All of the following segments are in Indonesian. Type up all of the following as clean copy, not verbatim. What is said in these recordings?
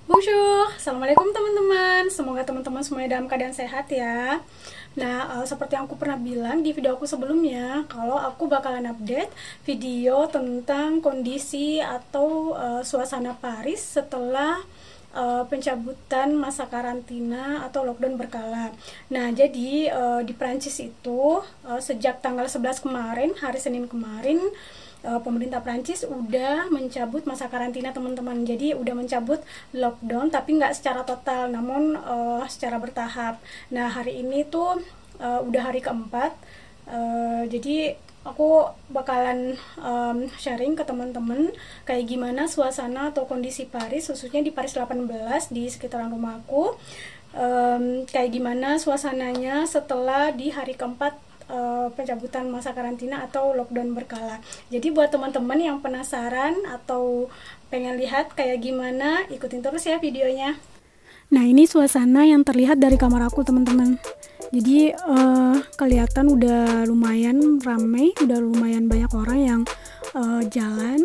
Bonjour, Assalamualaikum teman-teman. Semoga teman-teman semuanya dalam keadaan sehat ya. Nah, seperti yang aku pernah bilang di video aku sebelumnya, kalau aku bakalan update video tentang kondisi atau suasana Paris setelah pencabutan masa karantina atau lockdown berkala. Nah, jadi di Prancis itu sejak tanggal 11 kemarin, hari Senin kemarin, pemerintah Prancis udah mencabut masa karantina teman-teman. Jadi udah mencabut lockdown tapi nggak secara total, namun secara bertahap. Nah, hari ini tuh udah hari keempat. Jadi aku bakalan sharing ke teman-teman kayak gimana suasana atau kondisi Paris, khususnya di Paris 18 di sekitaran rumahku. Kayak gimana suasananya setelah di hari keempat pencabutan masa karantina atau lockdown berkala. Jadi buat teman-teman yang penasaran atau pengen lihat kayak gimana, ikutin terus ya videonya. Nah, ini suasana yang terlihat dari kamar aku teman-teman. Jadi kelihatan udah lumayan ramai, udah lumayan banyak orang yang jalan,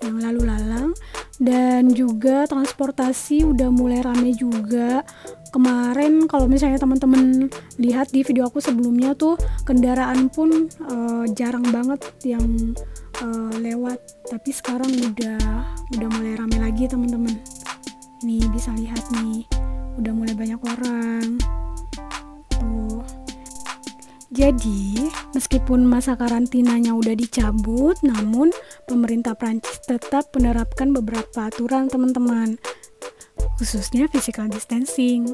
yang lalu lalang, dan juga transportasi udah mulai ramai juga. Kemarin kalau misalnya teman-teman lihat di video aku sebelumnya tuh, kendaraan pun jarang banget yang lewat, tapi sekarang udah mulai ramai lagi teman-teman. Nih bisa lihat nih, udah mulai banyak orang tuh. Jadi meskipun masa karantinanya udah dicabut, namun pemerintah Prancis tetap menerapkan beberapa aturan teman-teman, khususnya physical distancing.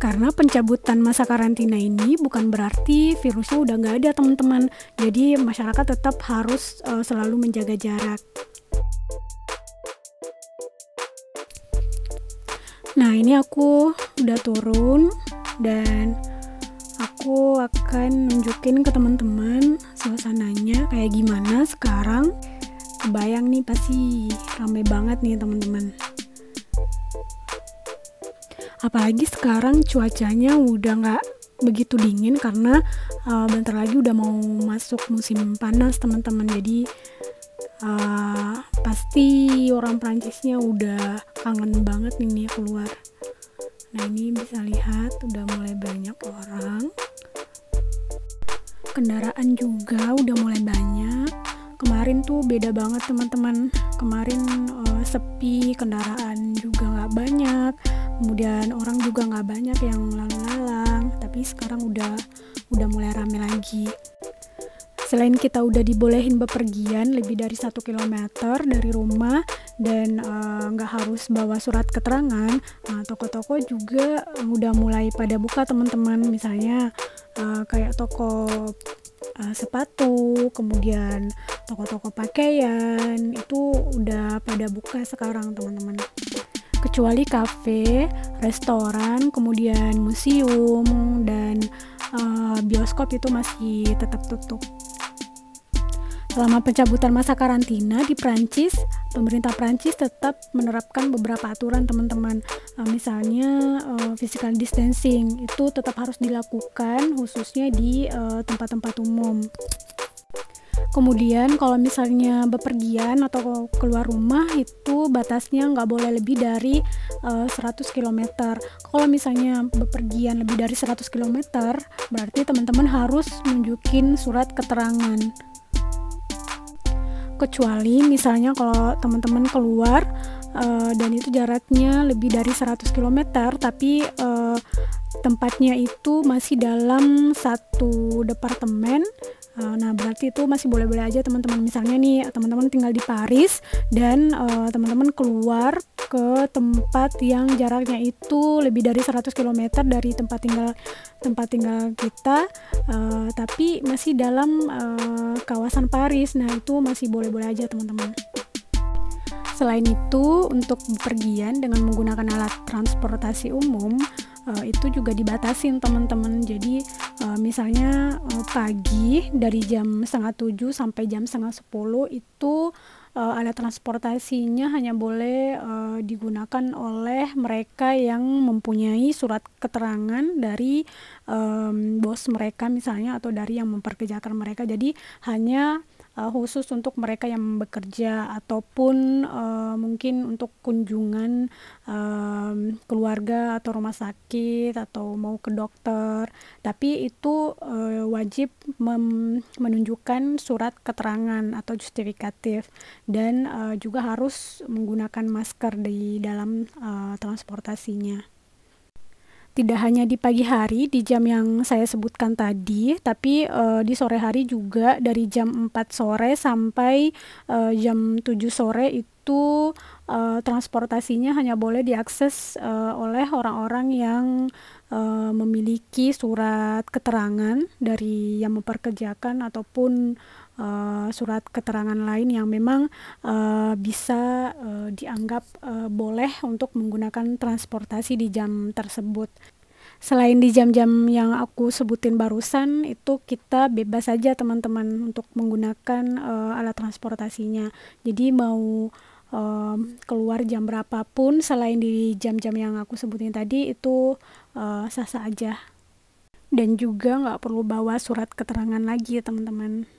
Karena pencabutan masa karantina ini bukan berarti virusnya udah nggak ada teman-teman. Jadi masyarakat tetap harus selalu menjaga jarak. Nah, ini aku udah turun dan aku akan nunjukin ke teman-teman suasananya kayak gimana sekarang. Kebayang nih pasti ramai banget nih teman-teman. Apalagi sekarang cuacanya udah nggak begitu dingin karena bentar lagi udah mau masuk musim panas teman-teman. Jadi pasti orang Prancisnya udah kangen banget nih keluar. Nah, ini bisa lihat udah mulai banyak orang. Kendaraan juga udah mulai banyak. Kemarin tuh beda banget teman-teman. Kemarin sepi, kendaraan juga nggak banyak. Kemudian orang juga nggak banyak yang lalu lalang. Tapi sekarang udah mulai rame lagi. Selain kita udah dibolehin bepergian lebih dari 1 kilometer dari rumah dan nggak harus bawa surat keterangan, toko-toko juga udah mulai pada buka teman-teman. Misalnya kayak toko sepatu, kemudian toko-toko pakaian itu udah pada buka sekarang teman-teman. Kecuali kafe, restoran, kemudian museum dan bioskop itu masih tetap tutup. Selama pencabutan masa karantina di Prancis, pemerintah Prancis tetap menerapkan beberapa aturan teman-teman. Misalnya physical distancing itu tetap harus dilakukan khususnya di tempat-tempat umum. Kemudian kalau misalnya bepergian atau keluar rumah itu batasnya nggak boleh lebih dari 100 km. Kalau misalnya bepergian lebih dari 100 km, berarti teman-teman harus nunjukin surat keterangan. Kecuali misalnya kalau teman-teman keluar dan itu jaraknya lebih dari 100 km tapi tempatnya itu masih dalam satu departemen, nah berarti itu masih boleh-boleh aja teman-teman. Misalnya nih teman-teman tinggal di Paris dan teman-teman keluar ke tempat yang jaraknya itu lebih dari 100 km dari tempat tinggal kita, tapi masih dalam kawasan Paris. Nah, itu masih boleh-boleh aja teman-teman. Selain itu, untuk bepergian dengan menggunakan alat transportasi umum itu juga dibatasin teman-teman. Jadi misalnya pagi dari jam 6:30 sampai jam 9:30 itu alat transportasinya hanya boleh digunakan oleh mereka yang mempunyai surat keterangan dari bos mereka misalnya atau dari yang memperkerjakan mereka. Jadi hanya khusus untuk mereka yang bekerja ataupun mungkin untuk kunjungan keluarga atau rumah sakit atau mau ke dokter. Tapi itu wajib menunjukkan surat keterangan atau justifikatif, dan juga harus menggunakan masker di dalam transportasinya. Tidak hanya di pagi hari di jam yang saya sebutkan tadi, tapi di sore hari juga dari jam 4 sore sampai jam 7 sore itu transportasinya hanya boleh diakses oleh orang-orang yang memiliki surat keterangan dari yang memperkerjakan ataupun surat keterangan lain yang memang bisa dianggap boleh untuk menggunakan transportasi di jam tersebut. Selain di jam-jam yang aku sebutin barusan, itu kita bebas saja teman-teman untuk menggunakan alat transportasinya. Jadi mau keluar jam berapapun selain di jam-jam yang aku sebutin tadi itu sah-sah aja. Dan juga nggak perlu bawa surat keterangan lagi ya teman-teman.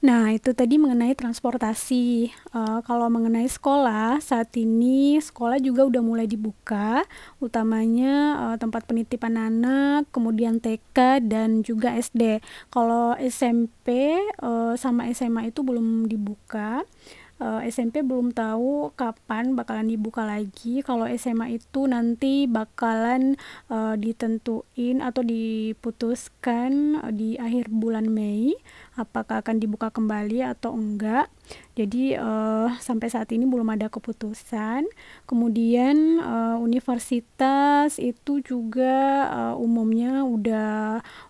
Nah, itu tadi mengenai transportasi. Kalau mengenai sekolah, saat ini sekolah juga udah mulai dibuka, utamanya tempat penitipan anak, kemudian TK, dan juga SD. Kalau SMP sama SMA itu belum dibuka. SMP belum tahu kapan bakalan dibuka lagi. Kalau SMA itu nanti bakalan ditentuin atau diputuskan di akhir bulan Mei apakah akan dibuka kembali atau enggak. Jadi sampai saat ini belum ada keputusan. Kemudian universitas itu juga umumnya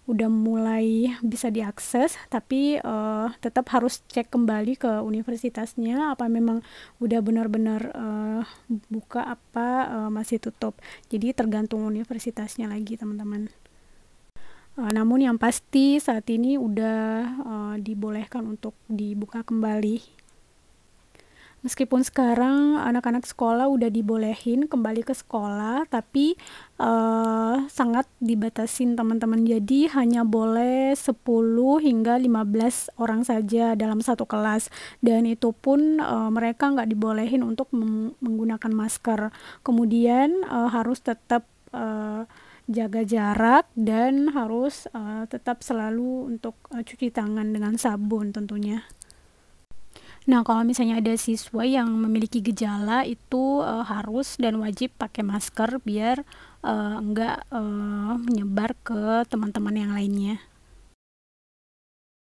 udah mulai bisa diakses, tapi tetap harus cek kembali ke universitasnya apa memang udah benar-benar buka apa masih tutup. Jadi tergantung universitasnya lagi teman-teman. Namun yang pasti saat ini udah dibolehkan untuk dibuka kembali. Meskipun sekarang anak-anak sekolah udah dibolehin kembali ke sekolah, tapi sangat dibatasin teman-teman. Jadi hanya boleh 10 hingga 15 orang saja dalam satu kelas. Dan itu pun mereka nggak dibolehin untuk menggunakan masker. Kemudian harus tetap jaga jarak dan harus tetap selalu untuk cuci tangan dengan sabun tentunya. Nah, kalau misalnya ada siswa yang memiliki gejala itu harus dan wajib pakai masker biar enggak menyebar ke teman-teman yang lainnya.